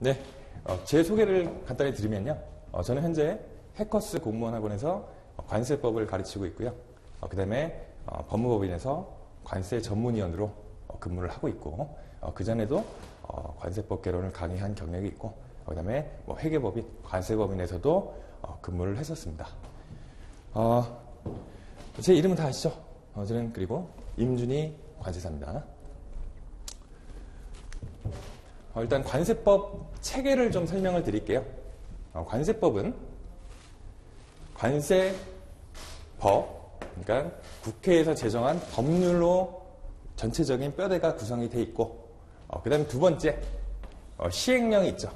네, 제 소개를 간단히 드리면요. 저는 현재 해커스 공무원학원에서 관세법을 가르치고 있고요. 그 다음에 법무법인에서 관세 전문위원으로 근무를 하고 있고, 그 전에도 관세법 개론을 강의한 경력이 있고, 그 다음에 회계법인, 관세법인에서도 근무를 했었습니다. 제 이름은 다 아시죠? 저는 그리고 임준희 관세사입니다. 일단 관세법 체계를 좀 설명을 드릴게요. 관세법은 관세법, 그러니까 국회에서 제정한 법률로 전체적인 뼈대가 구성이 돼 있고, 그 다음에 두 번째, 시행령이 있죠.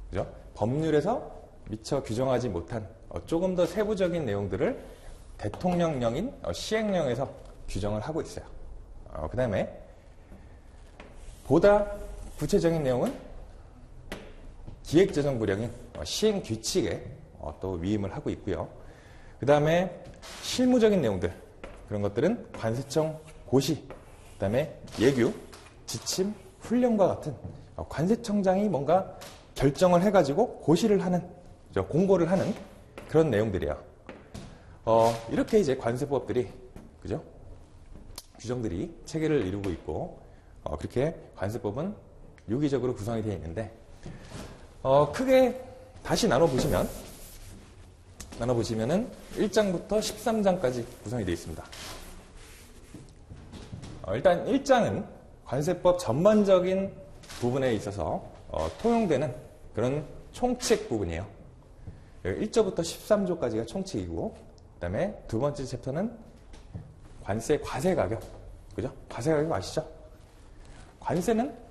그죠? 법률에서 미처 규정하지 못한 조금 더 세부적인 내용들을 대통령령인 시행령에서 규정을 하고 있어요. 그 다음에 보다 구체적인 내용은 기획재정부령인 시행규칙에 또 위임을 하고 있고요. 그 다음에 실무적인 내용들, 그런 것들은 관세청 고시, 그 다음에 예규, 지침, 훈령과 같은 관세청장이 뭔가 결정을 해가지고 고시를 하는, 공고를 하는 그런 내용들이에요. 이렇게 이제 관세법들이, 그죠? 규정들이 체계를 이루고 있고, 그렇게 관세법은 유기적으로 구성이 되어 있는데, 크게 다시 나눠보시면은 1장부터 13장까지 구성이 되어 있습니다. 일단 1장은 관세법 전반적인 부분에 있어서 통용되는 그런 총칙 부분이에요. 1조부터 13조까지가 총칙이고, 그 다음에 두 번째 챕터는 관세 과세 가격. 그죠? 과세 가격 아시죠? 관세는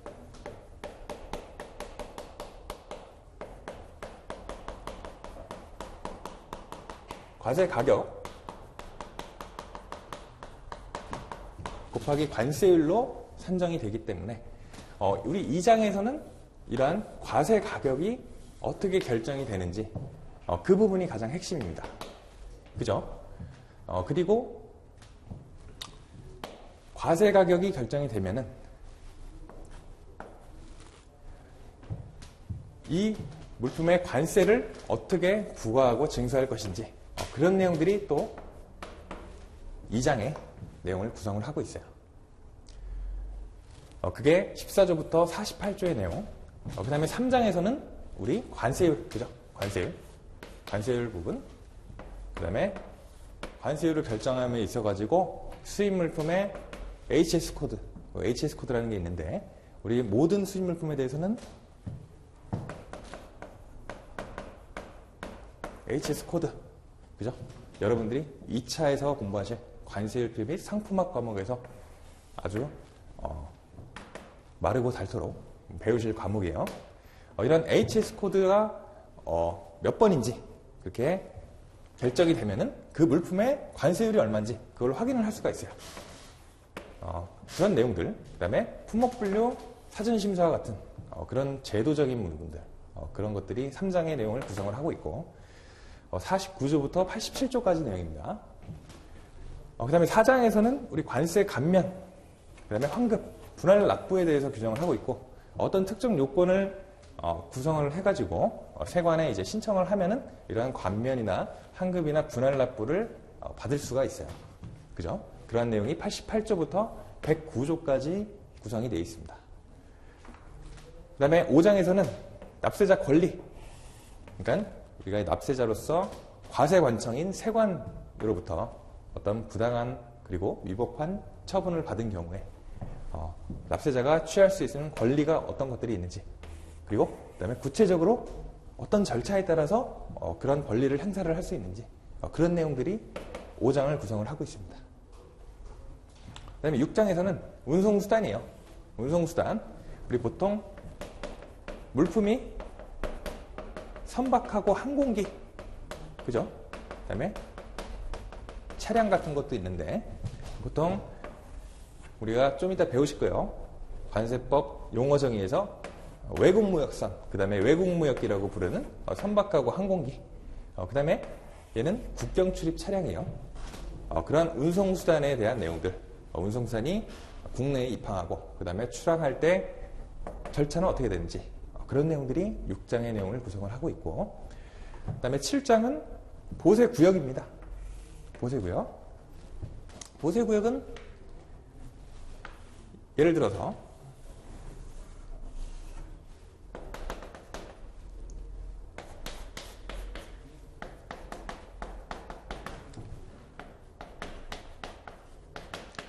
과세 가격 곱하기 관세율로 산정이 되기 때문에 우리 2장에서는 이러한 과세 가격이 어떻게 결정이 되는지 그 부분이 가장 핵심입니다. 그죠? 그리고 과세 가격이 결정이 되면은 이 물품의 관세를 어떻게 부과하고 징수할 것인지 그런 내용들이 또 2장의 내용을 구성을 하고 있어요. 그게 14조부터 48조의 내용. 그 다음에 3장에서는 우리 관세율, 그죠? 관세율 부분. 그 다음에 관세율을 결정함에 있어가지고 수입 물품의 HS 코드, HS 코드라는 게 있는데, 우리 모든 수입 물품에 대해서는 HS 코드, 그죠? 여러분들이 2차에서 공부하실 관세율표 및 상품학 과목에서 아주 마르고 닳도록 배우실 과목이에요. 이런 HS 코드가 몇 번인지 그렇게 결정이 되면은 그 물품의 관세율이 얼마인지 그걸 확인을 할 수가 있어요. 그런 내용들, 그 다음에 품목분류 사전심사와 같은 그런 제도적인 부분들, 그런 것들이 3장의 내용을 구성을 하고 있고, 49조부터 87조까지 내용입니다. 그 다음에 4장에서는 우리 관세 감면, 그 다음에 환급, 분할 납부에 대해서 규정을 하고 있고, 어떤 특정 요건을 구성을 해가지고 세관에 이제 신청을 하면은 이러한 감면이나 환급이나 분할 납부를 받을 수가 있어요. 그죠? 그러한 내용이 88조부터 109조까지 구성이 되어 있습니다. 그 다음에 5장에서는 납세자 권리, 그러니까 우리가 납세자로서 과세관청인 세관으로부터 어떤 부당한 그리고 위법한 처분을 받은 경우에 납세자가 취할 수 있는 권리가 어떤 것들이 있는지, 그리고 그다음에 구체적으로 어떤 절차에 따라서 그런 권리를 행사를 할 수 있는지, 그런 내용들이 5장을 구성을 하고 있습니다. 그 다음에 6장에서는 운송수단이에요. 운송수단. 우리 보통 물품이 선박하고 항공기, 그죠? 그 다음에 차량 같은 것도 있는데, 보통 우리가 좀 이따 배우실 거예요. 관세법 용어 정의에서 외국무역선, 그 다음에 외국무역기라고 부르는 선박하고 항공기, 그 다음에 얘는 국경 출입 차량이에요. 그러한 운송수단에 대한 내용들, 운송수단이 국내에 입항하고 그 다음에 출항할 때 절차는 어떻게 되는지, 그런 내용들이 6장의 내용을 구성을 하고 있고, 그 다음에 7장은 보세구역입니다. 보세구역. 보세구역은 예를 들어서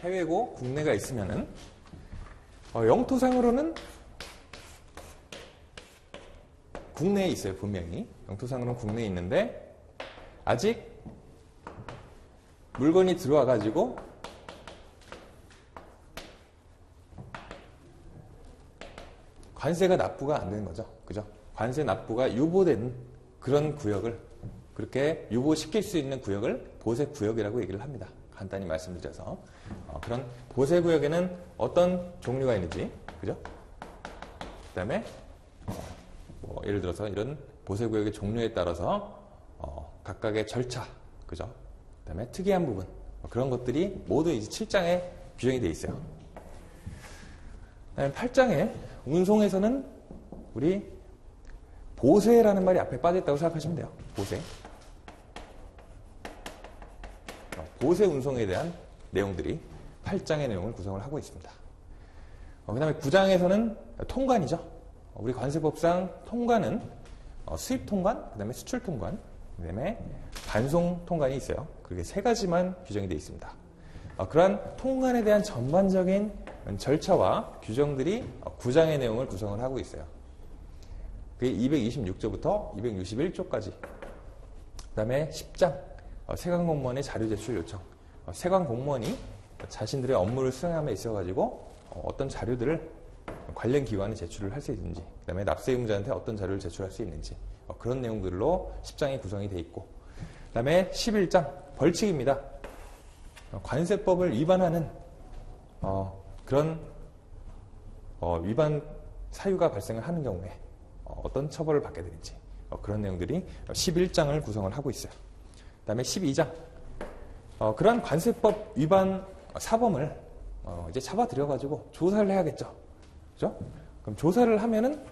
해외고 국내가 있으면은 영토상으로는 국내에 있어요. 분명히 영토상으로는 국내에 있는데 아직 물건이 들어와 가지고 관세가 납부가 안 되는 거죠. 그죠? 관세 납부가 유보된 그런 구역을, 그렇게 유보시킬 수 있는 구역을 보세구역이라고 얘기를 합니다. 간단히 말씀드려서 그런 보세구역에는 어떤 종류가 있는지, 그죠? 그 다음에 뭐 예를 들어서 이런 보세구역의 종류에 따라서 각각의 절차, 그죠? 그 다음에 특이한 부분, 그런 것들이 모두 이제 7장에 규정이 되어 있어요. 그 다음에 8장에 운송에서는 우리 보세라는 말이 앞에 빠져있다고 생각하시면 돼요. 보세. 보세 운송에 대한 내용들이 8장의 내용을 구성을 하고 있습니다. 그 다음에 9장에서는 통관이죠. 우리 관세법상 통관은 수입 통관, 그 다음에 수출 통관, 그 다음에 반송 통관이 있어요. 그게 세 가지만 규정이 되어 있습니다. 그러한 통관에 대한 전반적인 절차와 규정들이 9장의 내용을 구성을 하고 있어요. 그게 226조부터 261조까지. 그 다음에 10장, 세관 공무원의 자료 제출 요청. 세관 공무원이 자신들의 업무를 수행함에 있어가지고 어떤 자료들을 관련 기관에 제출을 할 수 있는지, 그 다음에 납세 의무자한테 어떤 자료를 제출할 수 있는지, 그런 내용들로 10장이 구성이 되어 있고, 그 다음에 11장, 벌칙입니다. 관세법을 위반하는 그런 위반 사유가 발생을 하는 경우에 어떤 처벌을 받게 되는지, 그런 내용들이 11장을 구성을 하고 있어요. 그 다음에 12장, 그런 관세법 위반 사범을 이제 잡아들여가지고 조사를 해야겠죠. 그죠? 그럼 조사를 하면은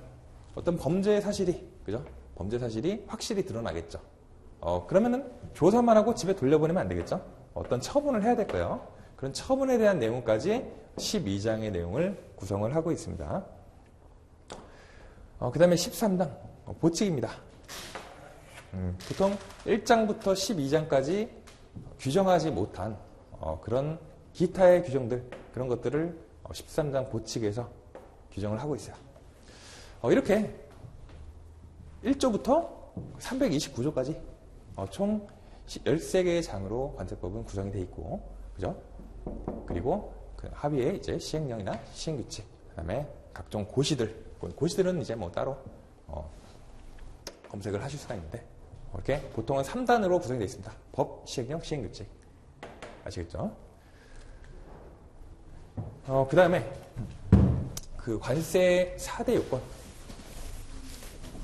어떤 범죄 사실이, 그죠? 범죄 사실이 확실히 드러나겠죠. 그러면은 조사만 하고 집에 돌려보내면 안 되겠죠? 어떤 처분을 해야 될 거예요. 그런 처분에 대한 내용까지 12장의 내용을 구성을 하고 있습니다. 그 다음에 13장, 보칙입니다. 보통 1장부터 12장까지 규정하지 못한 그런 기타의 규정들, 그런 것들을 13장 보칙에서 규정을 하고 있어요. 이렇게 1조부터 329조까지 총 13개의 장으로 관세법은 구성이 되어 있고, 그죠? 그리고 그 하위에 이제 시행령이나 시행규칙, 그 다음에 각종 고시들은 이제 뭐 따로 검색을 하실 수가 있는데, 이렇게 보통은 3단으로 구성이 되어 있습니다. 법, 시행령, 시행규칙. 아시겠죠? 그 다음에 그 관세 4대 요건.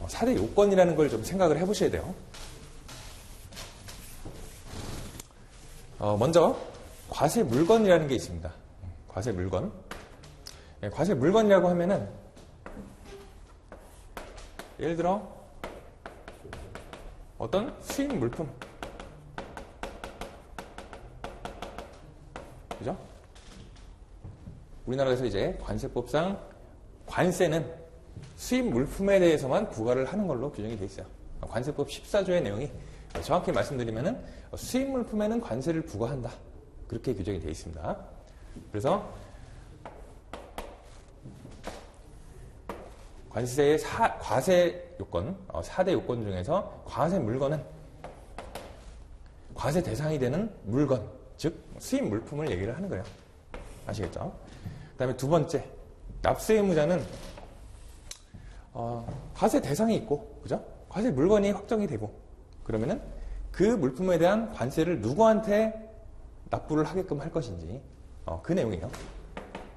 4대 요건이라는 걸 좀 생각을 해보셔야 돼요. 먼저 과세 물건이라는 게 있습니다. 과세 물건. 과세 물건이라고 하면은 예를 들어 어떤 수입 물품, 그죠? 우리나라에서 이제 관세법상 관세는 수입 물품에 대해서만 부과를 하는 걸로 규정이 되어 있어요. 관세법 14조의 내용이 정확히 말씀드리면은 수입 물품에는 관세를 부과한다. 그렇게 규정이 되어 있습니다. 그래서 관세의 과세 요건, 4대 요건 중에서 과세 물건은 과세 대상이 되는 물건, 즉 수입 물품을 얘기를 하는 거예요. 아시겠죠? 그 다음에 두 번째, 납세 의무자는 과세 대상이 있고, 그죠? 과세 물건이 확정이 되고, 그러면은 그 물품에 대한 관세를 누구한테 납부를 하게끔 할 것인지, 그 내용이에요.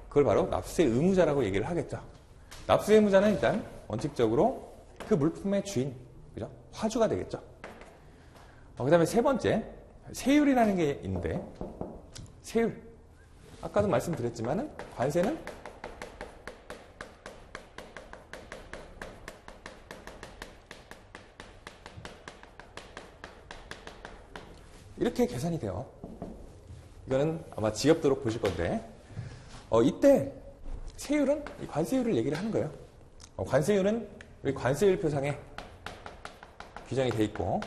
그걸 바로 납세 의무자라고 얘기를 하겠죠. 납세 의무자는 일단 원칙적으로 그 물품의 주인, 그죠? 화주가 되겠죠. 그 다음에 세 번째, 세율이라는 게 있는데, 세율. 아까도 말씀드렸지만은 관세는 이렇게 계산이 돼요. 이거는 아마 지겹도록 보실 건데, 이때 세율은 이 관세율을 얘기를 하는 거예요. 관세율은 우리 관세율 표상에 규정이 돼 있고,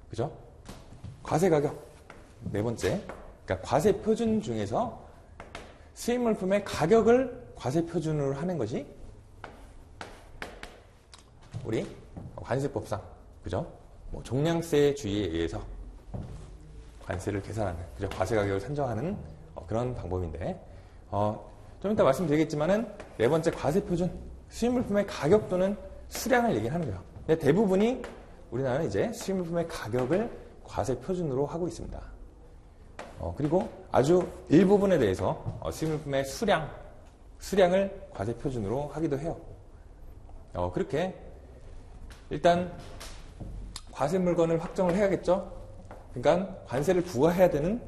그죠? 과세 가격 네 번째, 그러니까 과세 표준 중에서 수입 물품의 가격을 과세 표준으로 하는 것이 우리 관세법상, 그죠? 뭐 종량세 주의에 의해서 관세를 계산하는, 그죠? 과세 가격을 산정하는 그런 방법인데, 좀 이따 말씀드리겠지만은 네 번째 과세 표준, 수입 물품의 가격 또는 수량을 얘기하는 거예요. 근데 대부분이 우리나라는 이제 수입 물품의 가격을 과세 표준으로 하고 있습니다. 그리고 아주 일부분에 대해서 수입 물품의 수량을 과세 표준으로 하기도 해요. 그렇게 일단 과세 물건을 확정을 해야겠죠. 그러니까 관세를 부과해야 되는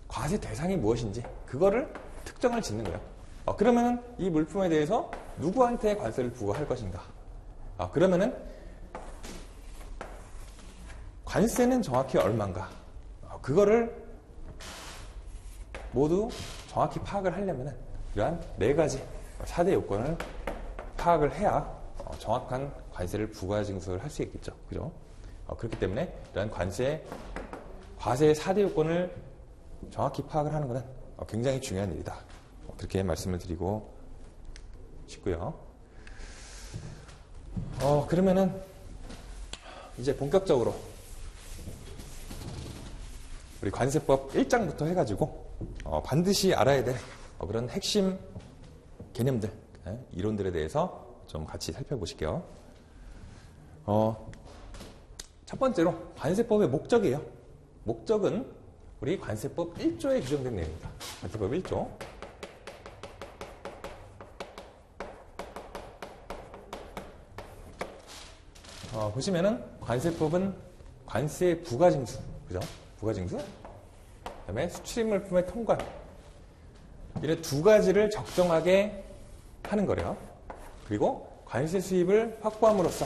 과세 대상이 무엇인지 그거를 특정을 짓는 거예요. 그러면은 이 물품에 대해서 누구한테 관세를 부과할 것인가? 그러면은 관세는 정확히 얼마인가? 그거를 모두 정확히 파악을 하려면은 이러한 네 가지 4대 요건을 파악을 해야 정확한 관세를 부과 징수를 할 수 있겠죠. 그죠? 그렇기 때문에 이러한 과세의 4대 요건을 정확히 파악을 하는 것은 굉장히 중요한 일이다. 그렇게 말씀을 드리고 싶고요. 그러면은 이제 본격적으로 우리 관세법 1장부터 해가지고 반드시 알아야 될 그런 핵심 개념들, 이론들에 대해서 좀 같이 살펴보실게요. 첫 번째로 관세법의 목적이에요. 목적은 우리 관세법 1조에 규정된 내용입니다. 관세법 1조. 보시면은 관세법은 관세 부과징수, 그죠? 부과징수, 그다음에 수출입 물품의 통관, 이런 두 가지를 적정하게 하는 거래요. 그리고 관세 수입을 확보함으로써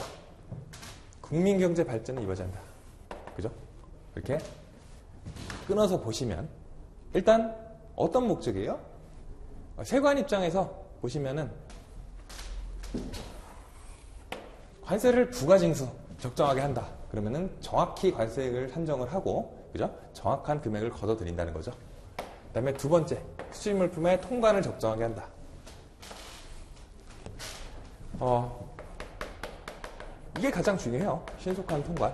국민 경제 발전을 이루어진다. 그죠? 이렇게 끊어서 보시면 일단 어떤 목적이에요? 세관 입장에서 보시면은 관세를 부과징수 적정하게 한다. 그러면은 정확히 관세액을 산정을 하고, 그죠? 정확한 금액을 걷어들인다는 거죠. 그 다음에 두 번째, 수입 물품의 통관을 적정하게 한다. 이게 가장 중요해요. 신속한 통관.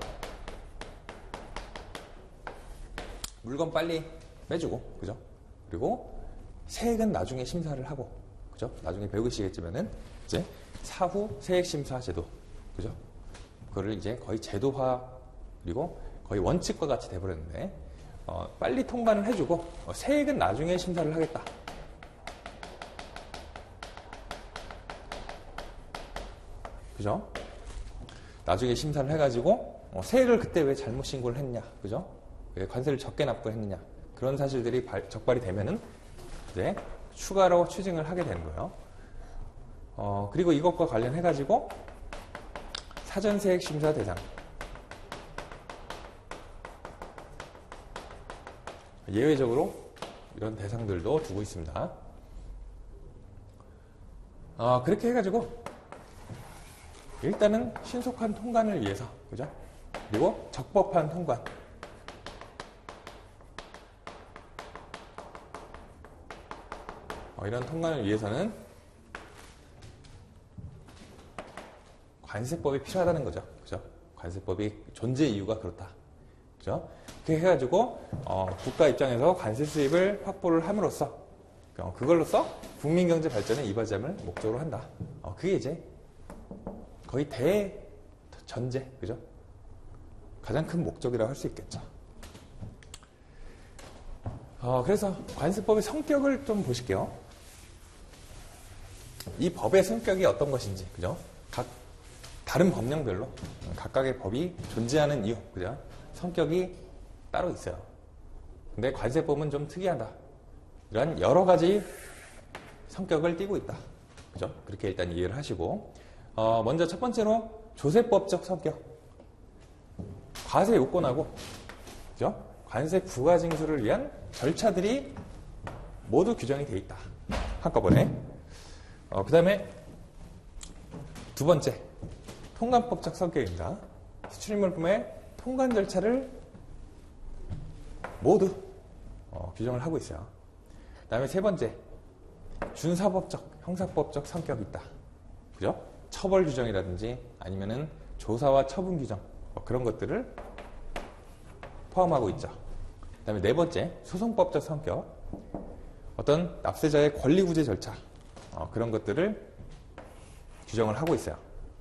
물건 빨리 빼주고, 그죠? 그리고 세액은 나중에 심사를 하고, 그죠? 나중에 배우시겠지만은 이제 사후 세액 심사 제도, 그죠? 그거를 이제 거의 제도화, 그리고 거의 원칙과 같이 돼버렸는데, 빨리 통관을 해주고, 세액은 나중에 심사를 하겠다. 그죠? 나중에 심사를 해가지고, 세액을 그때 왜 잘못 신고를 했냐, 그죠? 왜 관세를 적게 납부했느냐. 그런 사실들이 적발이 되면은, 이제 추가로 추징을 하게 되는 거예요. 그리고 이것과 관련해가지고, 사전세액 심사 대상. 예외적으로 이런 대상들도 두고 있습니다. 그렇게 해가지고 일단은 신속한 통관을 위해서, 그죠? 그리고 적법한 통관. 이런 통관을 위해서는 관세법이 필요하다는 거죠. 그죠? 관세법이 존재 이유가 그렇다. 그죠? 그렇게 해가지고, 국가 입장에서 관세 수입을 확보를 함으로써, 그걸로써 국민 경제 발전에 이바지함을 목적으로 한다. 그게 이제 거의 대전제, 그죠? 가장 큰 목적이라고 할 수 있겠죠. 그래서 관세법의 성격을 좀 보실게요. 이 법의 성격이 어떤 것인지, 그죠? 다른 법령별로 각각의 법이 존재하는 이유, 그죠? 성격이 따로 있어요. 근데 관세법은 좀 특이하다. 이런 여러 가지 성격을 띠고 있다. 그죠? 그렇게 일단 이해를 하시고, 먼저 첫 번째로 조세법적 성격. 과세 요건하고, 그죠? 관세 부과 징수를 위한 절차들이 모두 규정이 되어 있다. 한꺼번에. 그 다음에 두 번째, 통관법적 성격입니다. 수출입 물품의 통관 절차를 모두 규정을 하고 있어요. 그 다음에 세 번째, 준사법적, 형사법적 성격이 있다. 그죠? 처벌 규정이라든지 아니면은 조사와 처분 규정, 그런 것들을 포함하고 있죠. 그 다음에 네 번째, 소송법적 성격. 어떤 납세자의 권리구제 절차, 그런 것들을 규정을 하고 있어요.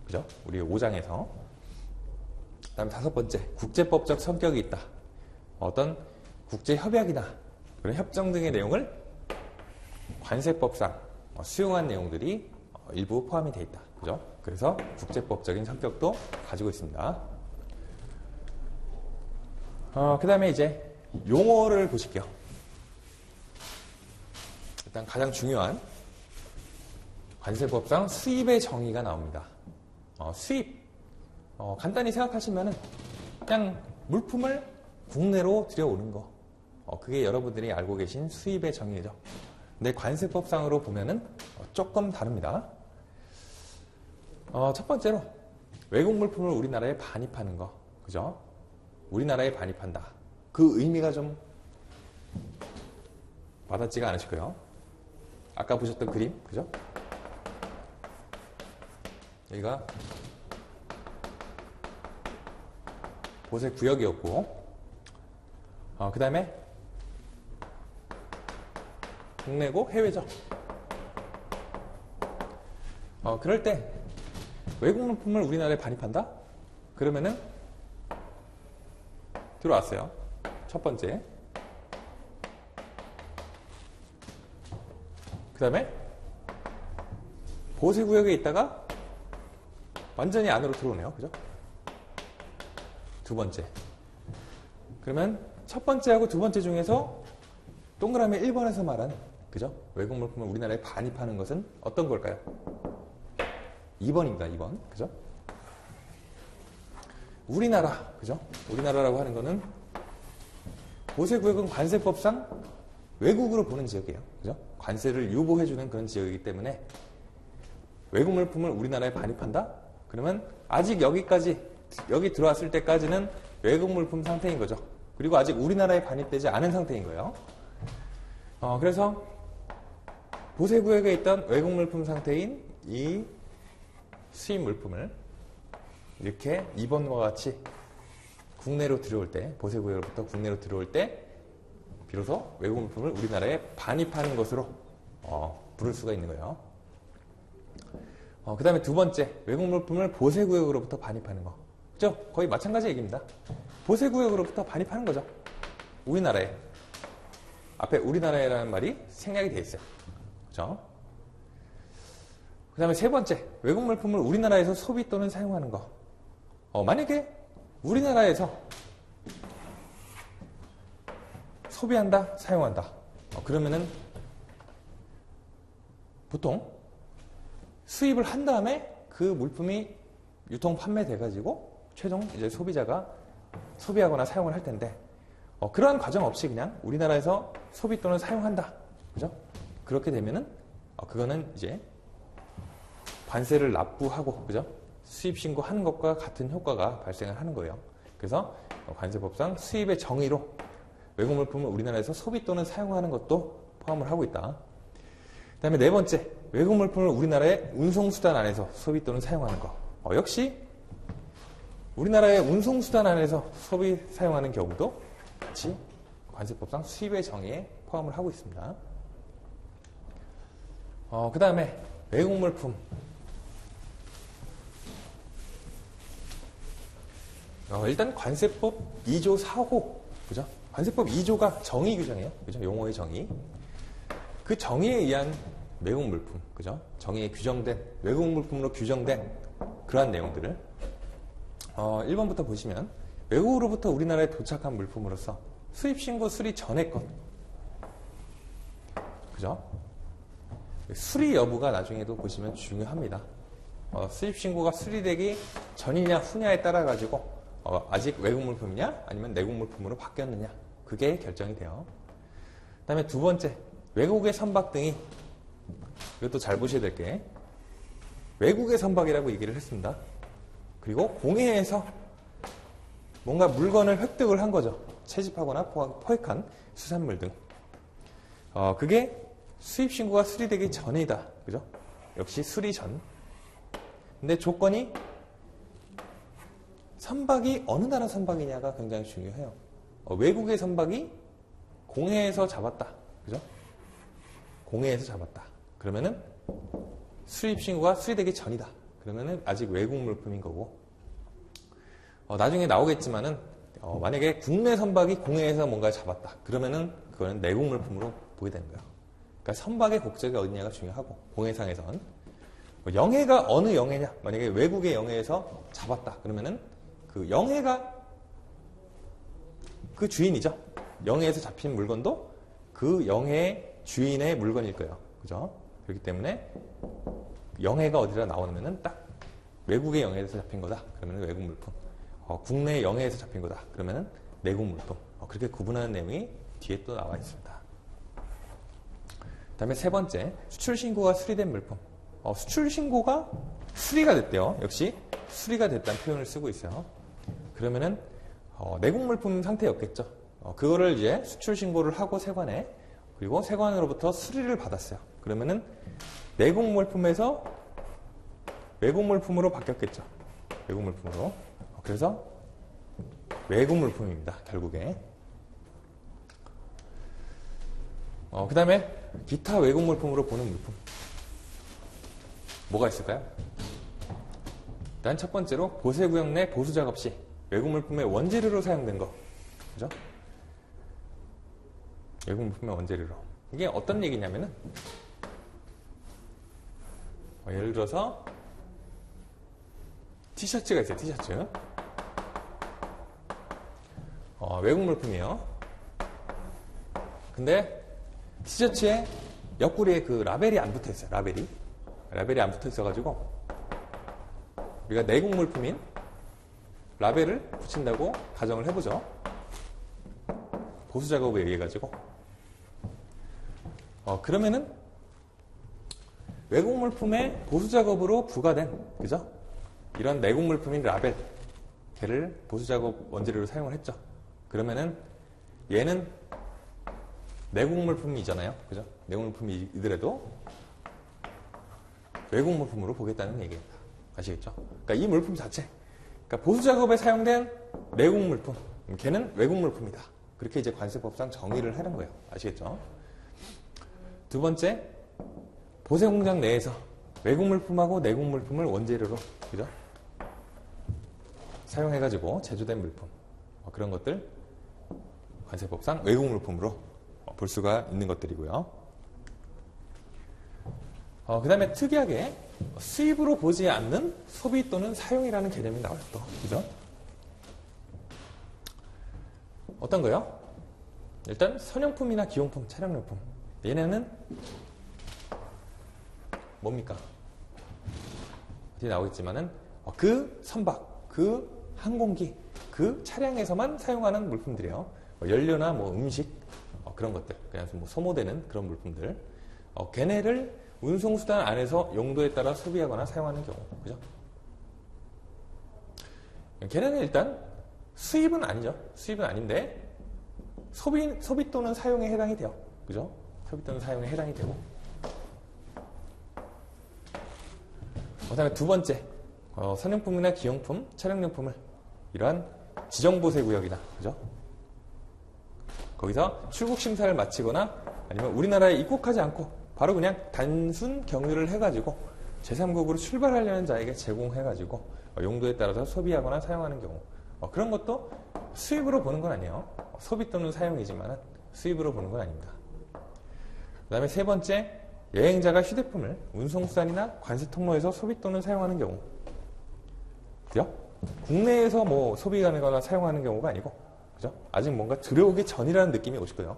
그죠? 우리 5장에서. 그 다음에 다섯 번째, 국제법적 성격이 있다. 어떤 국제협약이나 그런 협정 등의 내용을 관세법상 수용한 내용들이 일부 포함이 되어 있다. 그죠? 그래서 국제법적인 성격도 가지고 있습니다. 그 다음에 이제 용어를 보실게요. 일단 가장 중요한 관세법상 수입의 정의가 나옵니다. 수입, 간단히 생각하시면은 그냥 물품을 국내로 들여오는 거. 그게 여러분들이 알고 계신 수입의 정의죠. 근데 관세법상으로 보면은 조금 다릅니다. 첫 번째로 외국 물품을 우리나라에 반입하는 거. 그죠? 우리나라에 반입한다. 그 의미가 좀 와닿지가 않으실 거예요. 아까 보셨던 그림, 그죠? 여기가 보세 구역이었고, 그 다음에 국내고 해외죠. 그럴 때 외국 물품을 우리나라에 반입한다? 그러면은 들어왔어요. 첫 번째. 그 다음에 보세구역에 있다가 완전히 안으로 들어오네요. 그죠? 두 번째. 그러면 첫 번째하고 두 번째 중에서 동그라미 1번에서 말한, 그죠? 외국 물품을 우리나라에 반입하는 것은 어떤 걸까요? 2번입니다. 2번. 그죠? 우리나라. 그죠? 우리나라라고 하는 거는 보세구역은 관세법상 외국으로 보는 지역이에요. 그죠? 관세를 유보해주는 그런 지역이기 때문에 외국 물품을 우리나라에 반입한다? 그러면 아직 여기 들어왔을 때까지는 외국 물품 상태인 거죠. 그리고 아직 우리나라에 반입되지 않은 상태인 거예요. 그래서 보세구역에 있던 외국 물품 상태인 이 수입 물품을 이렇게 2번과 같이 국내로 들어올 때, 보세구역으로부터 국내로 들어올 때 비로소 외국 물품을 우리나라에 반입하는 것으로 부를 수가 있는 거예요. 그 다음에 두 번째, 외국 물품을 보세구역으로부터 반입하는 거. 그죠? 거의 마찬가지 얘기입니다. 보세구역으로부터 반입하는 거죠. 우리나라에. 앞에 우리나라에라는 말이 생략이 되어 있어요. 그죠? 그 다음에 세 번째, 외국 물품을 우리나라에서 소비 또는 사용하는 거. 만약에 우리나라에서 소비한다, 사용한다. 그러면은 보통 수입을 한 다음에 그 물품이 유통 판매돼가지고 최종 이제 소비자가 소비하거나 사용을 할 텐데, 그러한 과정 없이 그냥 우리나라에서 소비 또는 사용한다. 그죠? 그렇게 되면은, 그거는 이제 관세를 납부하고, 그죠? 수입 신고하는 것과 같은 효과가 발생을 하는 거예요. 그래서 관세법상 수입의 정의로 외국 물품을 우리나라에서 소비 또는 사용하는 것도 포함을 하고 있다. 그 다음에 네 번째, 외국 물품을 우리나라의 운송수단 안에서 소비 또는 사용하는 거. 역시 우리나라의 운송수단 안에서 소비, 사용하는 경우도 같이 관세법상 수입의 정의에 포함을 하고 있습니다. 그 다음에 외국 물품. 일단 관세법 2조 4호. 그죠? 관세법 2조가 정의 규정이에요. 그죠? 용어의 정의. 그 정의에 의한 외국 물품. 그죠? 정의에 규정된, 외국 물품으로 규정된 그러한 내용들을 1번부터 보시면 외국으로부터 우리나라에 도착한 물품으로서 수입신고 수리 전의 것. 그죠? 수리 여부가 나중에도 보시면 중요합니다. 수입신고가 수리되기 전이냐 후냐에 따라 가지고 아직 외국 물품이냐 아니면 내국 물품으로 바뀌었느냐 그게 결정이 돼요. 그 다음에 두 번째, 외국의 선박 등이, 이것도 잘 보셔야 될 게 외국의 선박이라고 얘기를 했습니다. 그리고 공해에서 뭔가 물건을 획득을 한 거죠. 채집하거나 포획한 수산물 등. 그게 수입 신고가 수리되기 전이다. 그죠? 역시 수리 전. 근데 조건이 선박이 어느 나라 선박이냐가 굉장히 중요해요. 외국의 선박이 공해에서 잡았다. 그죠? 공해에서 잡았다. 그러면은 수입 신고가 수리되기 전이다. 그러면은 아직 외국 물품인 거고. 나중에 나오겠지만은 만약에 국내 선박이 공해에서 뭔가 잡았다. 그러면은 그거는 내국 물품으로 보게 되는 거예요. 그러니까 선박의 국적이 어디냐가 중요하고 공해상에선 영해가 어느 영해냐. 만약에 외국의 영해에서 잡았다. 그러면은 그 영해가 그 주인이죠. 영해에서 잡힌 물건도 그 영해의 주인의 물건일 거예요. 그죠? 그렇기 때문에 영해가 어디라 나오면은 딱 외국의 영해에서 잡힌 거다. 그러면 외국 물품. 국내 영해에서 잡힌 거다. 그러면은 내국 물품. 그렇게 구분하는 내용이 뒤에 또 나와 있습니다. 그 다음에 세 번째, 수출 신고가 수리된 물품. 수출 신고가 수리가 됐대요. 역시 수리가 됐다는 표현을 쓰고 있어요. 그러면은 내국 물품 상태였겠죠. 그거를 이제 수출 신고를 하고 세관에, 그리고 세관으로부터 수리를 받았어요. 그러면은 내국 물품에서 외국 물품으로 바뀌었겠죠. 외국 물품으로. 그래서 외국 물품입니다. 결국에. 그 다음에 기타 외국 물품으로 보는 물품. 뭐가 있을까요? 일단 첫 번째로 보세구역 내 보수 작업 시 외국 물품의 원재료로 사용된 거. 그죠? 외국 물품의 원재료로. 이게 어떤 얘기냐면은 예를 들어서 티셔츠가 있어요. 티셔츠. 외국 물품이에요. 근데 티셔츠에 옆구리에 그 라벨이 안 붙어 있어요. 라벨이 안 붙어 있어가지고 우리가 내국 물품인 라벨을 붙인다고 가정을 해보죠. 보수 작업에 의해가지고. 그러면은 외국 물품의 보수 작업으로 부과된, 그죠? 이런 내국 물품인 라벨, 걔를 보수 작업 원재료로 사용을 했죠. 그러면은 얘는 내국 물품이잖아요. 그죠? 내국 물품이더라도 외국 물품으로 보겠다는 얘기입니다. 아시겠죠? 그러니까 이 물품 자체, 그러니까 보수 작업에 사용된 내국 물품, 걔는 외국 물품이다. 그렇게 이제 관세법상 정의를 하는 거예요. 아시겠죠? 두 번째, 보세 공장 내에서 외국 물품하고 내국 물품을 원재료로, 그죠? 사용해가지고 제조된 물품, 그런 것들 관세법상 외국 물품으로 볼 수가 있는 것들이고요. 그 다음에 특이하게 수입으로 보지 않는 소비 또는 사용이라는 개념이 나와요. 또, 그죠? 어떤 거요? 일단 선용품이나 기용품, 차량용품. 얘네는 뭡니까? 어디 나오겠지만은 그 선박, 그 항공기, 그 차량에서만 사용하는 물품들이에요. 연료나 음식, 그런 것들, 그냥 소모되는 그런 물품들. 걔네를 운송수단 안에서 용도에 따라 소비하거나 사용하는 경우, 그죠? 걔네는 일단 수입은 아니죠. 수입은 아닌데 소비 또는 사용에 해당이 돼요. 그죠? 소비 또는 사용에 해당이 되고. 그 다음에 두 번째, 선용품이나 기용품, 차량용품을 이러한 지정보세구역이다. 그죠? 거기서 출국 심사를 마치거나 아니면 우리나라에 입국하지 않고 바로 그냥 단순 경유를 해가지고 제3국으로 출발하려는 자에게 제공해가지고 용도에 따라서 소비하거나 사용하는 경우, 그런 것도 수입으로 보는 건 아니에요. 소비 또는 사용이지만 수입으로 보는 건 아닙니다. 그 다음에 세 번째, 여행자가 휴대폰을 운송수단이나 관세 통로에서 소비 또는 사용하는 경우. 그죠? 국내에서 소비 가능하거나 사용하는 경우가 아니고, 그죠? 아직 뭔가 들어오기 전이라는 느낌이 오실 거예요.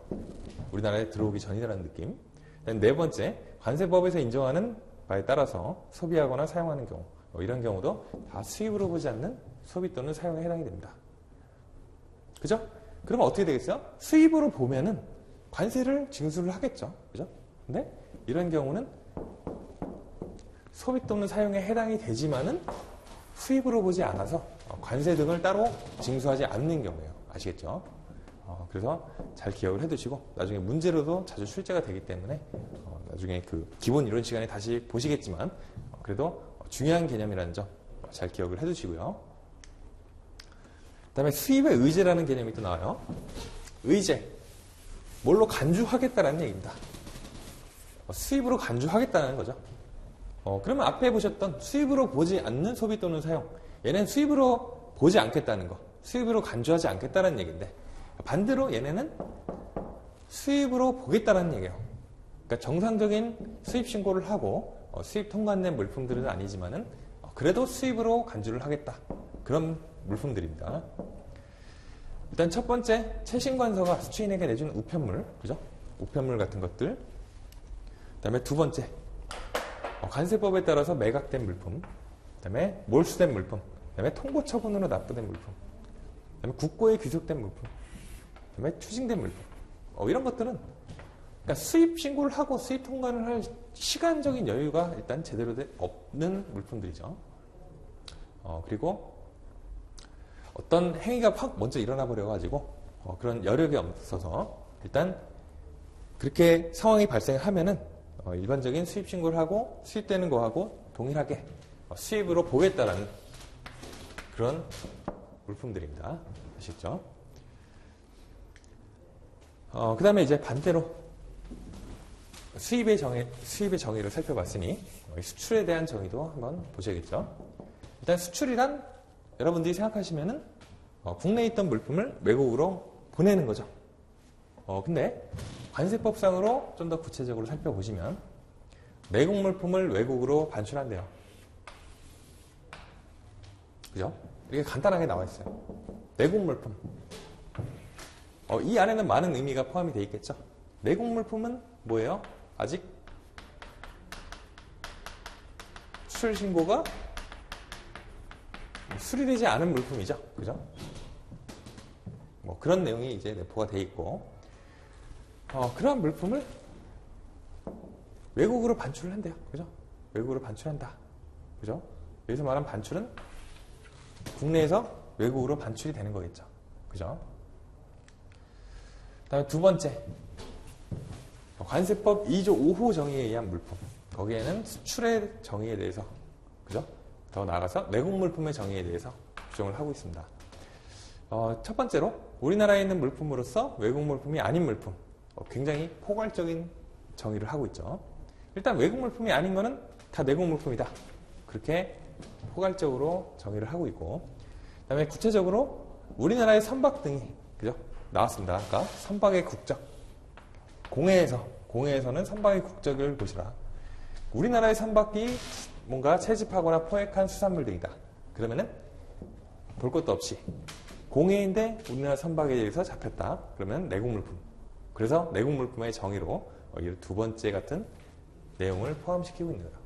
우리나라에 들어오기 전이라는 느낌. 네 번째, 관세법에서 인정하는 바에 따라서 소비하거나 사용하는 경우, 이런 경우도 다 수입으로 보지 않는 소비 또는 사용에 해당이 됩니다. 그죠? 그러면 어떻게 되겠어요? 수입으로 보면은 관세를 징수를 하겠죠. 그죠? 근데 이런 경우는 소비 또는 사용에 해당이 되지만은 수입으로 보지 않아서 관세 등을 따로 징수하지 않는 경우예요. 아시겠죠? 그래서 잘 기억을 해두시고 나중에 문제로도 자주 출제가 되기 때문에 나중에 그 기본 이론 시간에 다시 보시겠지만 그래도 중요한 개념이라는 점 잘 기억을 해두시고요. 그 다음에 수입의 의제라는 개념이 또 나와요. 의제. 뭘로 간주하겠다라는 얘기입니다. 수입으로 간주하겠다는 거죠. 그러면 앞에 보셨던 수입으로 보지 않는 소비 또는 사용. 얘는 수입으로 보지 않겠다는 거. 수입으로 간주하지 않겠다는 얘기인데 반대로 얘네는 수입으로 보겠다는 얘기예요. 그러니까 정상적인 수입 신고를 하고 수입 통관된 물품들은 아니지만은 그래도 수입으로 간주를 하겠다. 그런 물품들입니다. 일단 첫 번째, 채신관서가 수취인에게 내준 우편물, 그죠? 우편물 같은 것들. 그 다음에 두 번째, 관세법에 따라서 매각된 물품. 그 다음에 몰수된 물품. 그 다음에 통고 처분으로 납부된 물품. 그 다음에 국고에 귀속된 물품. 그 다음에 추징된 물품. 이런 것들은 그러니까 수입 신고를 하고 수입 통관을 할 시간적인 여유가 일단 제대로 없는 물품들이죠. 그리고 어떤 행위가 확 먼저 일어나 버려가지고 그런 여력이 없어서 일단 그렇게 상황이 발생하면은 일반적인 수입 신고를 하고 수입되는 거하고 동일하게 수입으로 보겠다라는 그런 물품들입니다. 아시죠? 그 다음에 이제 반대로 수입의 정의를 살펴봤으니 수출에 대한 정의도 한번 보셔야겠죠. 일단 수출이란 여러분들이 생각하시면은 국내에 있던 물품을 외국으로 보내는 거죠. 근데 관세법상으로 좀 더 구체적으로 살펴보시면 내국 물품을 외국으로 반출한대요. 그죠? 이렇게 간단하게 나와 있어요. 내국 물품. 이 안에는 많은 의미가 포함이 되어 있겠죠. 내국 물품은 뭐예요? 아직 수출 신고가 수리되지 않은 물품이죠. 그죠? 그런 내용이 이제 내포가 되어 있고, 그러한 물품을 외국으로 반출을 한대요. 그죠? 외국으로 반출한다. 그죠? 여기서 말한 반출은 국내에서 외국으로 반출이 되는 거겠죠. 그죠? 그 다음에 두 번째, 관세법 2조 5호 정의에 의한 물품. 거기에는 수출의 정의에 대해서, 그죠? 더 나아가서 내국 물품의 정의에 대해서 규정을 하고 있습니다. 첫 번째로 우리나라에 있는 물품으로서 외국 물품이 아닌 물품. 굉장히 포괄적인 정의를 하고 있죠. 일단 외국 물품이 아닌 거는 다 내국 물품이다. 그렇게 포괄적으로 정의를 하고 있고, 그 다음에 구체적으로 우리나라의 선박 등이, 그죠? 나왔습니다. 아까 선박의 국적. 공해에서는 선박의 국적을 보시라. 우리나라의 선박이 뭔가 채집하거나 포획한 수산물 등이다. 그러면은 볼 것도 없이 공해인데 우리나라 선박에 대해서 잡혔다. 그러면 내국 물품. 그래서 내국 물품의 정의로 이 두 번째 같은 내용을 포함시키고 있는 거예요.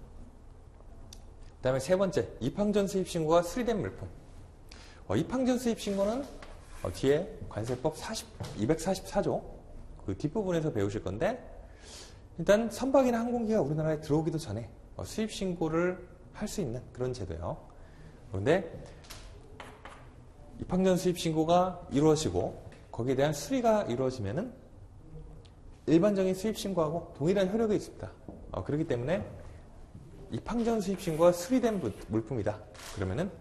그 다음에 세 번째, 입항전 수입 신고가 수리된 물품. 입항전 수입 신고는 뒤에 관세법 244조 그 뒷부분에서 배우실 건데, 일단 선박이나 항공기가 우리나라에 들어오기도 전에 수입 신고를 할 수 있는 그런 제도예요. 그런데 입항전 수입 신고가 이루어지고 거기에 대한 수리가 이루어지면은 일반적인 수입 신고하고 동일한 효력이 있습니다. 그렇기 때문에 입항전 수입 신고가 수리된 물품이다. 그러면은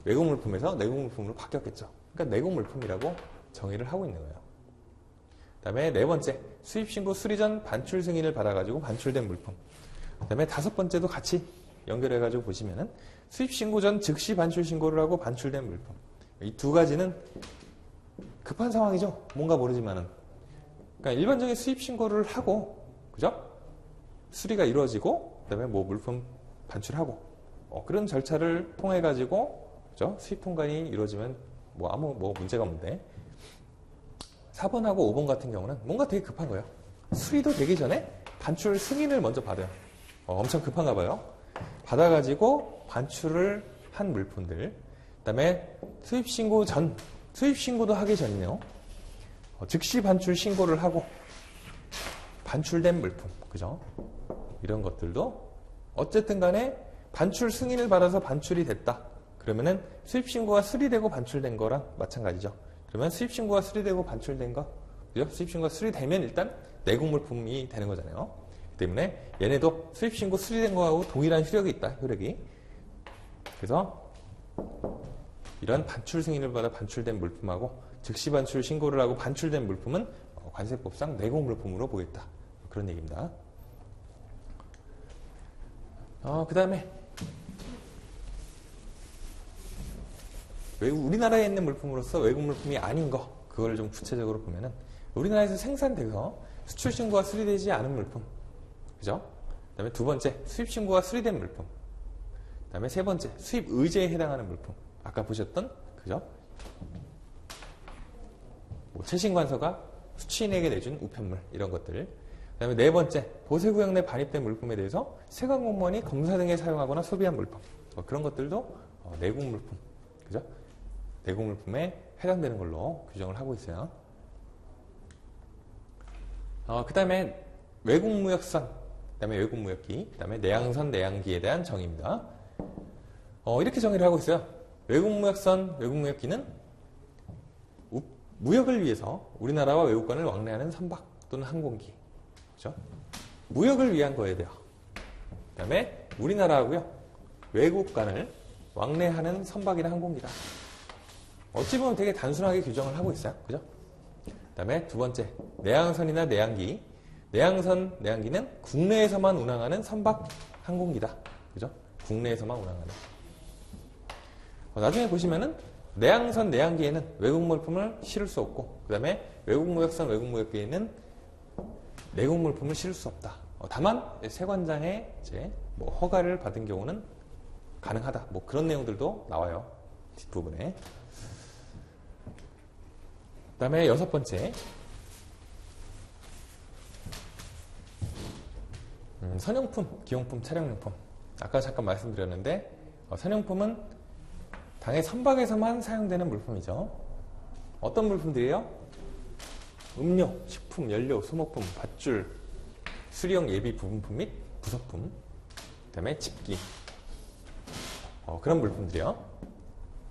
외국 물품에서 내국 물품으로 바뀌었겠죠. 그러니까 내국 물품이라고 정의를 하고 있는 거예요. 그 다음에 네 번째, 수입 신고 수리 전 반출 승인을 받아가지고 반출된 물품. 그 다음에 다섯 번째도 같이 연결해가지고 보시면은 수입 신고 전 즉시 반출 신고를 하고 반출된 물품. 이 두 가지는 급한 상황이죠. 뭔가 모르지만은. 그러니까 일반적인 수입 신고를 하고, 그죠? 수리가 이루어지고, 그 다음에 뭐 물품 반출하고, 그런 절차를 통해가지고, 그죠? 수입 통관이 이루어지면 뭐 문제가 없는데, 4번하고 5번 같은 경우는 뭔가 되게 급한 거예요. 수리도 되기 전에 반출 승인을 먼저 받아요. 엄청 급한가 봐요. 받아가지고 반출을 한 물품들. 그 다음에 수입신고도 하기 전이네요. 즉시 반출 신고를 하고 반출된 물품. 그죠? 이런 것들도 어쨌든 간에 반출 승인을 받아서 반출이 됐다. 그러면은 수입신고가 수리되고 반출된 거랑 마찬가지죠. 그러면 수입신고가 수리되고 반출된 거, 그죠? 수입신고가 수리되면 일단 내국물품이 되는 거잖아요. 때문에 얘네도 수입신고 수리된 거하고 동일한 효력이 있다. 효력이. 그래서 이런 반출 승인을 받아 반출된 물품하고 즉시 반출 신고를 하고 반출된 물품은 관세법상 내국물품으로 보겠다. 그런 얘기입니다. 그 다음에 우리나라에 있는 물품으로서 외국 물품이 아닌 거, 그걸 좀 구체적으로 보면은 우리나라에서 생산돼서 수출 신고가 수리되지 않은 물품, 그죠? 그다음에 두 번째 수입 신고가 수리된 물품, 그다음에 세 번째 수입 의제에 해당하는 물품, 아까 보셨던 그죠? 뭐 최신관서가 수취인에게 내준 우편물 이런 것들. 그다음에 네 번째 보세구역 내 반입된 물품에 대해서 세관 공무원이 검사 등에 사용하거나 소비한 물품, 그런 것들도 내국 물품, 그죠? 내국 물품에 해당되는 걸로 규정을 하고 있어요. 그 다음에 외국무역선, 그 다음에 외국무역기, 그 다음에 내양선, 내양기에 대한 정의입니다. 이렇게 정의를 하고 있어요. 외국무역선, 외국무역기는 무역을 위해서 우리나라와 외국간을 왕래하는 선박 또는 항공기, 그죠? 무역을 위한 거에 대해. 그 다음에 우리나라하고요 외국간을 왕래하는 선박이나 항공기다. 어찌 보면 되게 단순하게 규정을 하고 있어요. 그죠? 그 다음에 두 번째, 내양선이나 내양기. 내양선, 내양기는 국내에서만 운항하는 선박 항공기다. 그죠? 국내에서만 운항하는. 나중에 보시면은 내양선, 내양기에는 외국 물품을 실을 수 없고, 그 다음에 외국무역선, 외국무역기에는 내국 물품을 실을 수 없다. 다만 세관장의 이제 뭐 허가를 받은 경우는 가능하다. 뭐 그런 내용들도 나와요. 뒷부분에. 그 다음에 여섯 번째, 선용품, 기용품, 차량용품. 아까 잠깐 말씀드렸는데 선용품은 당의 선박에서만 사용되는 물품이죠. 어떤 물품들이에요? 음료, 식품, 연료, 소모품, 밧줄, 수리용 예비 부분품 및 부속품, 그 다음에 집기, 그런 물품들이요.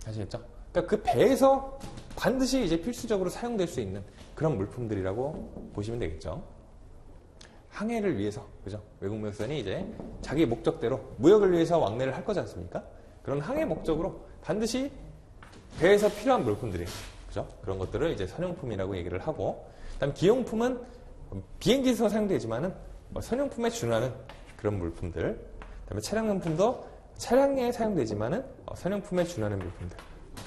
아시겠죠? 그러니까 그 배에서 반드시 이제 필수적으로 사용될 수 있는 그런 물품들이라고 보시면 되겠죠. 항해를 위해서, 그죠? 외국무역선이 이제 자기 목적대로 무역을 위해서 왕래를 할 거지 않습니까? 그런 항해 목적으로 반드시 배에서 필요한 물품들이에요. 그죠? 그런 것들을 이제 선용품이라고 얘기를 하고, 그다음 기용품은 비행기에서 사용되지만은 선용품에 준하는 그런 물품들. 그다음에 차량용품도 차량에 사용되지만은 선용품에 준하는 물품들.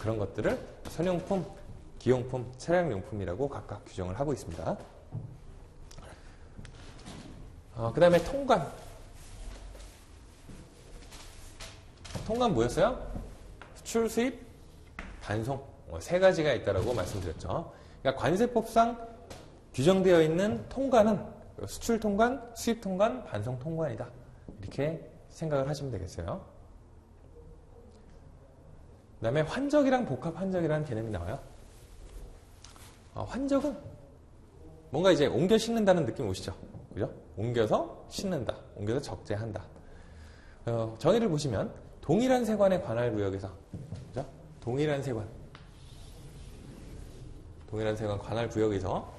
그런 것들을 선용품, 기용품, 차량용품이라고 각각 규정을 하고 있습니다. 그 다음에 통관. 통관 뭐였어요? 수출, 수입, 반송. 세 가지가 있다고 말씀드렸죠. 그러니까 관세법상 규정되어 있는 통관은 수출 통관, 수입 통관, 반송 통관이다. 이렇게 생각을 하시면 되겠어요. 그 다음에 환적이랑 복합 환적이라는 개념이 나와요. 환적은 뭔가 이제 옮겨 싣는다는 느낌 오시죠? 그죠? 옮겨서 싣는다. 옮겨서 적재한다. 정의를 보시면 동일한 세관의 관할 구역에서, 그죠? 동일한 세관 관할 구역에서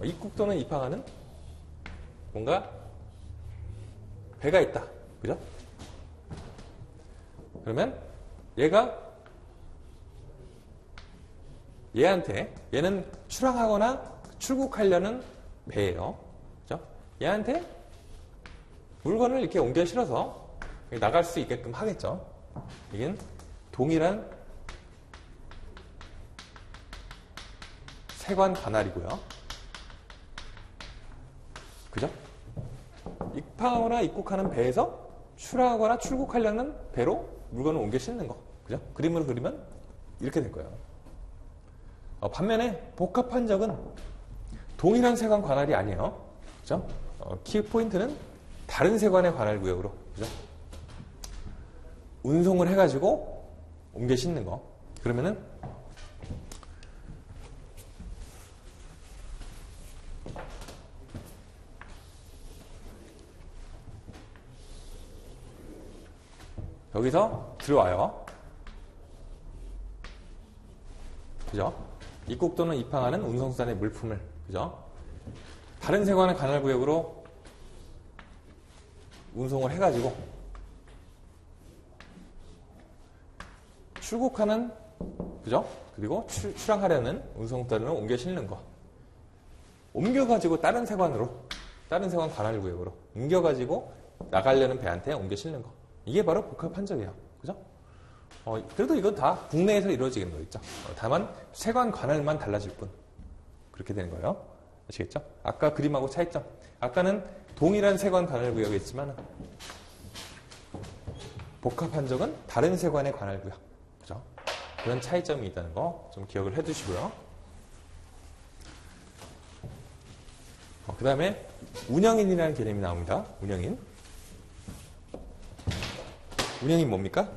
입국 또는 입항하는 뭔가 배가 있다. 그죠? 그러면 얘는 출항하거나 출국하려는 배예요. 그죠? 얘한테 물건을 이렇게 옮겨 실어서 나갈 수 있게끔 하겠죠. 이게 동일한 세관 관할이고요. 그죠? 입항하거나 입국하는 배에서 출항하거나 출국하려는 배로 물건을 옮겨 싣는 거. 그죠? 그림으로 그리면 이렇게 될 거예요. 반면에 복합 환적은 동일한 세관 관할이 아니에요. 그죠? 키 포인트는 다른 세관의 관할 구역으로, 그죠? 운송을 해가지고 옮겨 싣는 거. 그러면은 여기서 들어와요. 그죠? 입국 또는 입항하는 운송수단의 물품을, 그죠? 다른 세관의 관할 구역으로 운송을 해가지고 출국하는, 그죠? 그리고 출항하려는 운송수단을 옮겨 싣는 거. 옮겨가지고 다른 세관 관할 구역으로 옮겨가지고 나가려는 배한테 옮겨 싣는 거. 이게 바로 복합 환적이에요. 그죠? 그래도 이건 다 국내에서 이루어지는 거겠죠. 다만 세관 관할만 달라질 뿐. 그렇게 되는 거예요. 아시겠죠? 아까 그림하고 차이점. 아까는 동일한 세관 관할 구역이었지만 복합 환적은 다른 세관의 관할 구역. 그죠? 그런 차이점이 있다는 거 좀 기억을 해두시고요. 그 다음에 운영인이라는 개념이 나옵니다. 운영인. 운영인 뭡니까?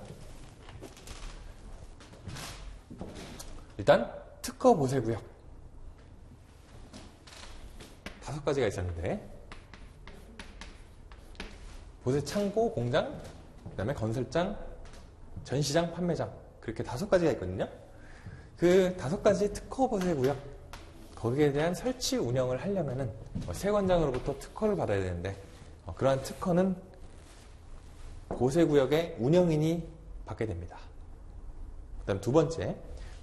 일단 특허 보세 구역 5가지가 있었는데 보세 창고, 공장, 그 다음에 건설장, 전시장, 판매장 그렇게 5가지가 있거든요. 그 5가지 특허 보세 구역 거기에 대한 설치 운영을 하려면은 세관장으로부터 특허를 받아야 되는데 그러한 특허는 보세구역의 운영인이 받게 됩니다. 그 다음 두 번째,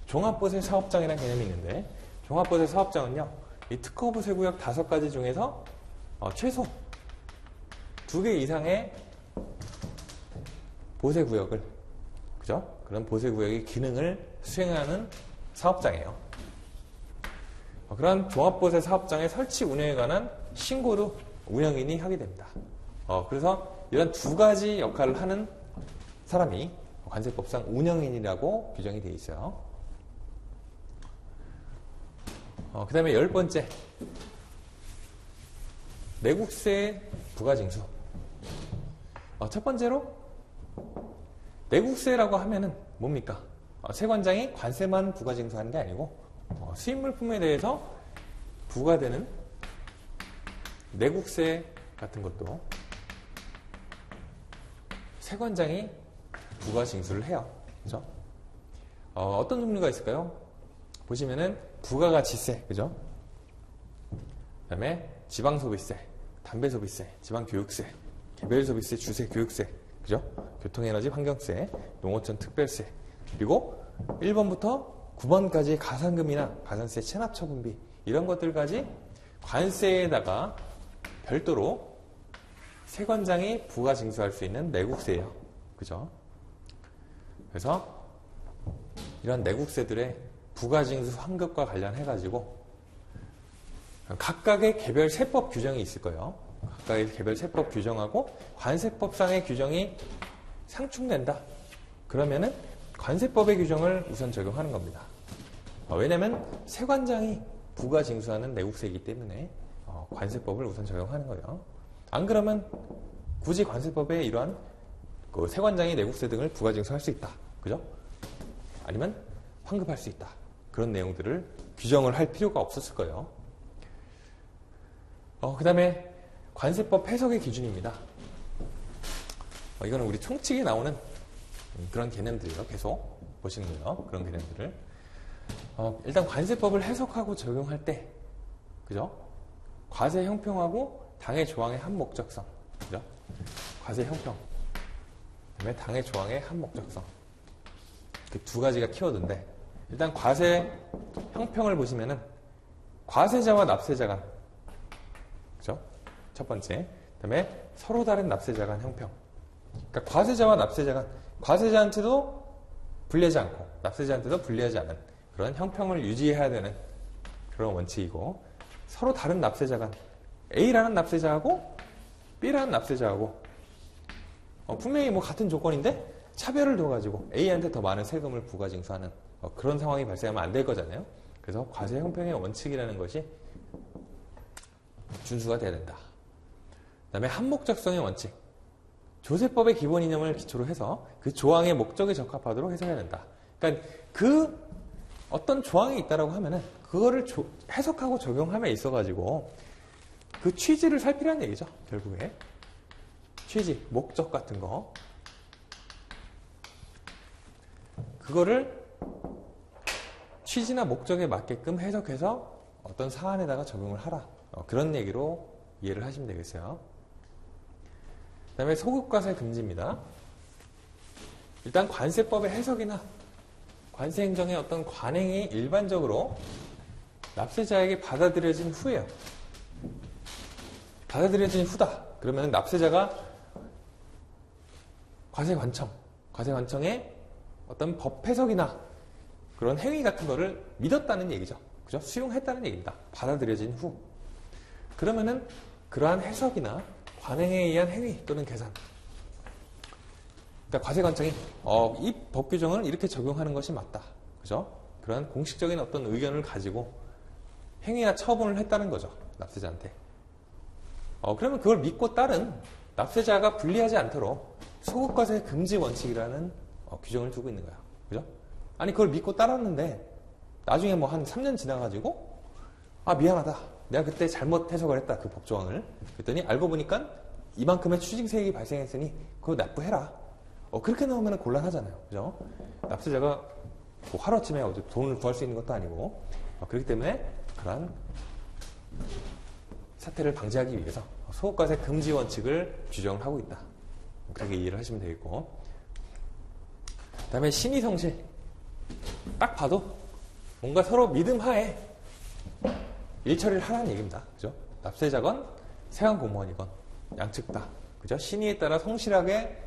종합보세 사업장이라는 개념이 있는데 종합보세 사업장은요, 이 특허보세구역 5가지 중에서 최소 2개 이상의 보세구역을, 그죠? 그런 보세구역의 기능을 수행하는 사업장이에요. 그런 종합보세 사업장의 설치 운영에 관한 신고도 운영인이 하게 됩니다. 그래서 이런 2가지 역할을 하는 사람이 관세법상 운영인이라고 규정이 되어 있어요. 그 다음에 10번째, 내국세 부가징수. 첫 번째로 내국세라고 하면은 뭡니까? 세관장이 관세만 부가징수하는 게 아니고 수입물품에 대해서 부과되는 내국세 같은 것도 세관장이 부가징수를 해요. 그죠? 어떤 종류가 있을까요? 보시면은 부가가치세, 그죠? 그 다음에 지방소비세, 담배소비세, 지방교육세, 개별소비세, 주세, 교육세, 그죠? 교통에너지, 환경세, 농어촌 특별세, 그리고 1번부터 9번까지 가산금이나 가산세, 체납처분비 이런 것들까지 관세에다가 별도로 세관장이 부가징수할 수 있는 내국세예요. 그죠? 그래서 이런 내국세들의 부가징수 환급과 관련해가지고 각각의 개별 세법 규정이 있을 거예요. 각각의 개별 세법 규정하고 관세법상의 규정이 상충된다. 그러면은 관세법의 규정을 우선 적용하는 겁니다. 왜냐하면 세관장이 부가징수하는 내국세이기 때문에 관세법을 우선 적용하는 거예요. 안 그러면 굳이 관세법에 이러한 세관장이 내국세 등을 부가징수할 수 있다. 그죠? 아니면 환급할 수 있다. 그런 내용들을 규정을 할 필요가 없었을 거예요. 그 다음에 관세법 해석의 기준입니다. 이거는 우리 총칙에 나오는 그런 개념들이에요. 계속 보시는 거예요. 그런 개념들을. 일단 관세법을 해석하고 적용할 때, 그죠? 과세 형평하고 당해 조항의 한 목적성, 그죠? 과세 형평, 그다음에 당해 조항의 한 목적성. 그 2가지가 키워드인데, 일단 과세 형평을 보시면은 과세자와 납세자 간, 그죠? 첫 번째. 그다음에 서로 다른 납세자 간 형평. 그러니까 과세자와 납세자 간, 과세자한테도 불리하지 않고 납세자한테도 불리하지 않은 그런 형평을 유지해야 되는 그런 원칙이고, 서로 다른 납세자 간, A라는 납세자하고 B라는 납세자하고 분명히 같은 조건인데 차별을 둬가지고 A한테 더 많은 세금을 부가징수하는 그런 상황이 발생하면 안 될 거잖아요. 그래서 과세 형평의 원칙이라는 것이 준수가 돼야 된다. 그다음에 한목적성의 원칙. 조세법의 기본 이념을 기초로 해서 그 조항의 목적에 적합하도록 해석해야 된다. 그러니까 그 어떤 조항이 있다라고 하면은 그거를 해석하고 적용함에 있어가지고 그 취지를 살피라는 얘기죠. 결국에 취지, 목적 같은 거 그거를 취지나 목적에 맞게끔 해석해서 어떤 사안에다가 적용을 하라. 그런 얘기로 이해를 하시면 되겠어요. 그 다음에 소급과세 금지입니다. 일단 관세법의 해석이나 관세행정의 어떤 관행이 일반적으로 납세자에게 받아들여진 후에요. 받아들여진 후다. 그러면 납세자가 과세관청의 어떤 법 해석이나 그런 행위 같은 거를 믿었다는 얘기죠. 그죠? 수용했다는 얘기입니다. 받아들여진 후. 그러면은 그러한 해석이나 관행에 의한 행위 또는 계산. 그러니까 과세관청이 이 법 규정을 이렇게 적용하는 것이 맞다. 그죠? 그런 공식적인 어떤 의견을 가지고 행위나 처분을 했다는 거죠. 납세자한테. 그러면 그걸 믿고 따른 납세자가 불리하지 않도록 소급과세 금지 원칙이라는 규정을 두고 있는 거야. 그죠? 아니 그걸 믿고 따랐는데 나중에 뭐 한 3년 지나가지고 미안하다. 내가 그때 잘못 해석을 했다. 그 법조항을. 그랬더니 알고 보니까 이만큼의 추징세액이 발생했으니 그거 납부해라. 그렇게 나오면 곤란하잖아요. 그죠? 납세자가 뭐 하루아침에 돈을 구할 수 있는 것도 아니고 그렇기 때문에 그러한 사태를 방지하기 위해서 소급과세 금지 원칙을 규정을 하고 있다. 그렇게 이해를 하시면 되겠고 그 다음에 신의성실 딱 봐도 뭔가 서로 믿음 하에 일처리를 하라는 얘기입니다. 그죠? 납세자건 세관 공무원이건 양측 다 그죠? 신의에 따라 성실하게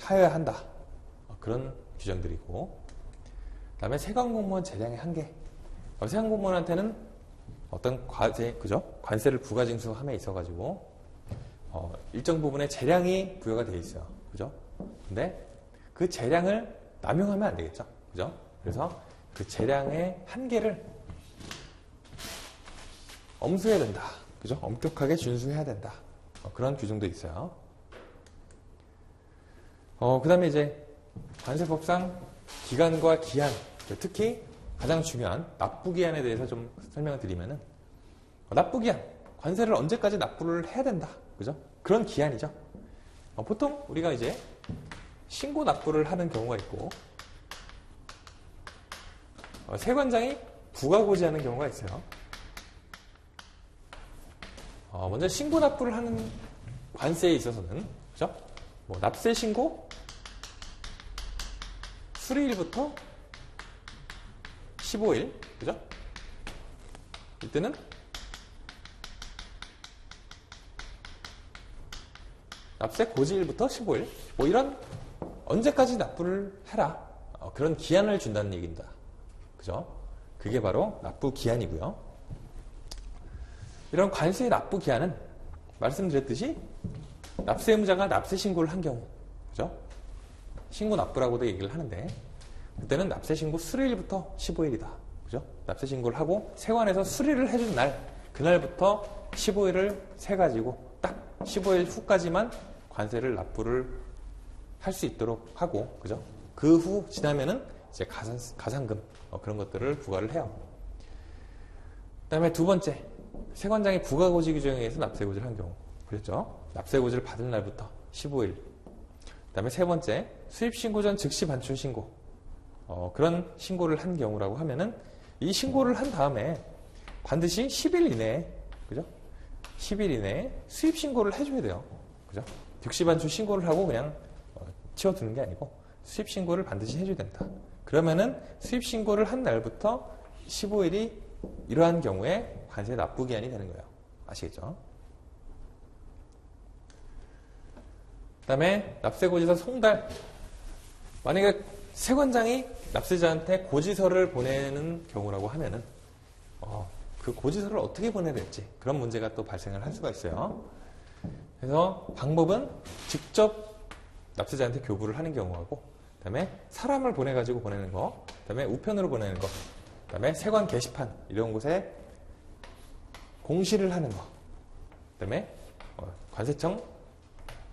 하여야 한다. 그런 규정들이고 그 다음에 세관 공무원 재량의 한계. 세관 공무원한테는 어떤 관세를 부가징수함에 있어가지고 일정 부분의 재량이 부여가 되어 있어요. 그죠? 근데 그 재량을 남용하면 안 되겠죠. 그죠? 그래서 그 재량의 한계를 엄수해야 된다. 그죠? 엄격하게 준수해야 된다. 그런 규정도 있어요. 그 다음에 이제 관세법상 기간과 기한, 특히 가장 중요한 납부기한에 대해서 좀 설명을 드리면은 납부기한, 관세를 언제까지 납부를 해야 된다. 그죠? 그런 기한이죠. 보통 우리가 이제 신고 납부를 하는 경우가 있고 세관장이 부가고지하는 경우가 있어요. 먼저 신고 납부를 하는 관세에 있어서는 그죠? 뭐 납세 신고 수리일부터 15일 그죠? 이때는 납세 고지일부터 15일 뭐 이런 언제까지 납부를 해라 그런 기한을 준다는 얘기입니다. 그죠? 그게 바로 납부 기한이고요. 이런 관세의 납부 기한은 말씀드렸듯이 납세 의무자가 납세 신고를 한 경우, 그죠? 신고 납부라고도 얘기를 하는데 그때는 납세 신고 수리일부터 15일이다. 그죠? 납세 신고를 하고 세관에서 수리를 해준 날, 그날부터 15일을 세 가지고 딱 15일 후까지만 관세를 납부를 할 수 있도록 하고, 그죠? 그 후 지나면은 이제 가산금 그런 것들을 부과를 해요. 그다음에 두 번째, 세관장이 부가고지 규정에 의해서 납세고지를 한 경우, 그랬죠? 납세고지를 받은 날부터 15일. 그다음에 세 번째, 수입신고 전 즉시 반출 신고. 그런 신고를 한 경우라고 하면은 이 신고를 한 다음에 반드시 10일 이내에, 그죠? 10일 이내에 수입신고를 해줘야 돼요. 그죠? 즉시 반출 신고를 하고 그냥 치워두는 게 아니고 수입신고를 반드시 해줘야 된다. 그러면은 수입신고를 한 날부터 15일이 이러한 경우에 관세 납부 기한이 되는 거예요. 아시겠죠? 그 다음에 납세고지서 송달. 만약에 세관장이 납세자한테 고지서를 보내는 경우라고 하면은 그 고지서를 어떻게 보내야 될지 그런 문제가 또 발생을 할 수가 있어요. 그래서 방법은 직접 납세자한테 교부를 하는 경우하고, 그 다음에 사람을 보내가지고 보내는 거, 그 다음에 우편으로 보내는 거, 그 다음에 세관 게시판 이런 곳에 공시를 하는 거, 그 다음에 관세청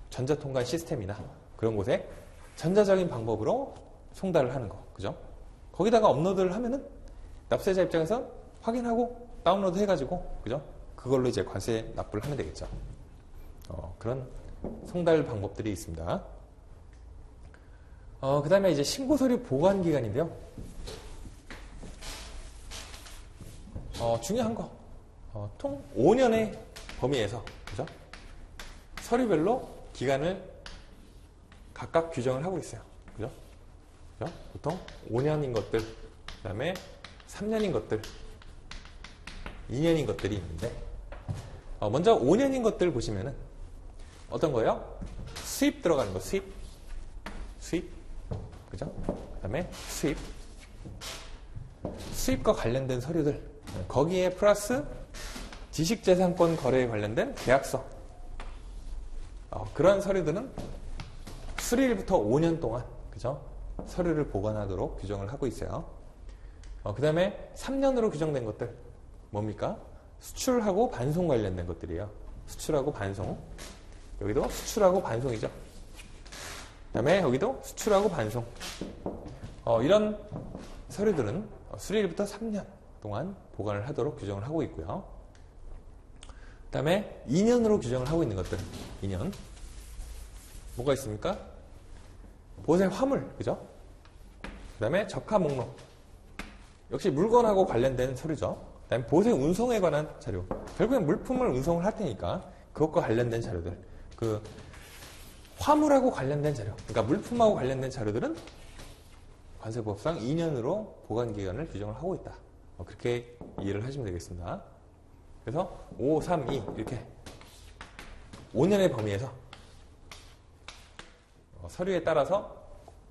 전자통관 시스템이나 그런 곳에 전자적인 방법으로 송달을 하는 거. 그죠? 거기다가 업로드를 하면은 납세자 입장에서 확인하고 다운로드 해가지고, 그죠? 그걸로 이제 관세 납부를 하면 되겠죠. 그런 송달 방법들이 있습니다. 그 다음에 이제 신고서류 보관 기간인데요. 중요한 거. 통 5년의 범위에서, 그죠? 서류별로 기간을 각각 규정을 하고 있어요. 그죠? 그죠? 보통 5년인 것들, 그 다음에 3년인 것들, 2년인 것들이 있는데, 먼저 5년인 것들 보시면은 어떤 거예요? 수입 들어가는 거, 수입. 그죠? 그 다음에 수입과 관련된 서류들. 거기에 플러스 지식재산권 거래에 관련된 계약서. 그런 서류들은 수리일부터 5년 동안, 그죠? 서류를 보관하도록 규정을 하고 있어요. 그 다음에 3년으로 규정된 것들. 뭡니까? 수출하고 반송 관련된 것들이에요. 수출하고 반송. 여기도 수출하고 반송이죠. 그 다음에 여기도 수출하고 반송. 이런 서류들은 수리일부터 3년 동안 보관을 하도록 규정을 하고 있고요. 그 다음에 2년으로 규정을 하고 있는 것들. 2년. 뭐가 있습니까? 보세 화물, 그죠? 그 다음에 적하 목록. 역시 물건하고 관련된 서류죠. 그 다음에 보세 운송에 관한 자료. 결국엔 물품을 운송을 할 테니까 그것과 관련된 자료들. 그 화물하고 관련된 자료. 그러니까 물품하고 관련된 자료들은 관세법상 2년으로 보관기간을 규정을 하고 있다. 그렇게 이해를 하시면 되겠습니다. 그래서 5, 3, 2 이렇게 5년의 범위에서 서류에 따라서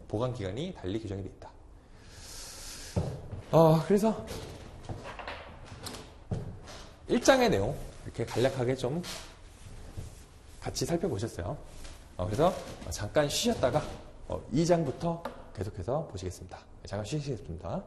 보관기간이 달리 규정이 되어 있다. 그래서 1장의 내용 이렇게 간략하게 좀 같이 살펴보셨어요. 그래서 잠깐 쉬셨다가 2장부터 계속해서 보시겠습니다. 잠깐 쉬시겠습니다.